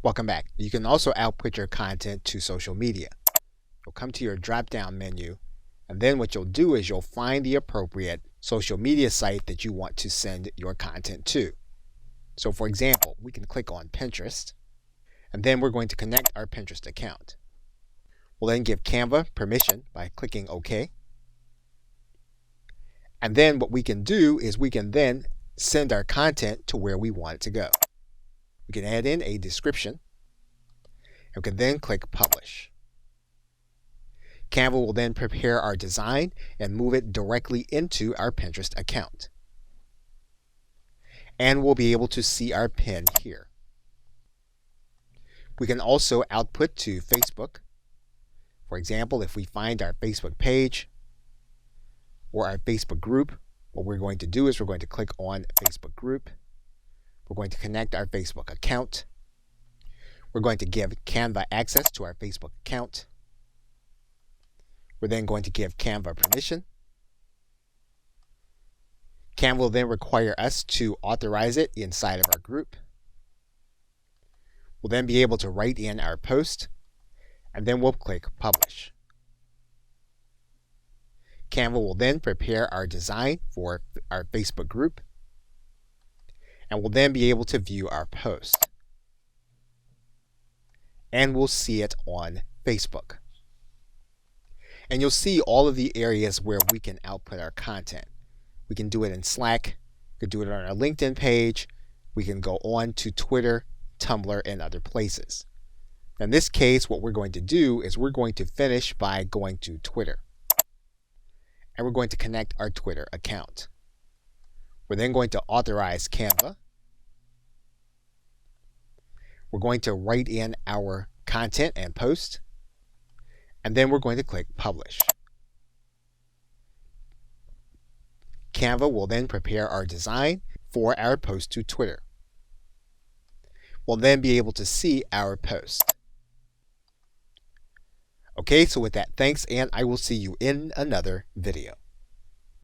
Welcome back. You can also output your content to social media. You'll come to your drop-down menu, and then what you'll do is you'll find the appropriate social media site that you want to send your content to. So for example, we can click on Pinterest, and then we're going to connect our Pinterest account. We'll then give Canva permission by clicking OK. And then what we can do is we can then send our content to where we want it to go. We can add in a description, and we can then click Publish. Canva will then prepare our design and move it directly into our Pinterest account. And we'll be able to see our pin here. We can also output to Facebook. For example, if we find our Facebook page or our Facebook group, what we're going to do is we're going to click on Facebook group. We're going to connect our Facebook account. We're going to give Canva access to our Facebook account. We're then going to give Canva permission. Canva will then require us to authorize it inside of our group. We'll then be able to write in our post, and then we'll click Publish. Canva will then prepare our design for our Facebook group, and we'll then be able to view our post. And we'll see it on Facebook. And you'll see all of the areas where we can output our content. We can do it in Slack, we can do it on our LinkedIn page, we can go on to Twitter, Tumblr, and other places. In this case, what we're going to do is we're going to finish by going to Twitter. And we're going to connect our Twitter account. We're then going to authorize Canva. We're going to write in our content and post. And then we're going to click Publish. Canva will then prepare our design for our post to Twitter. We'll then be able to see our post. Okay, so with that, thanks, and I will see you in another video.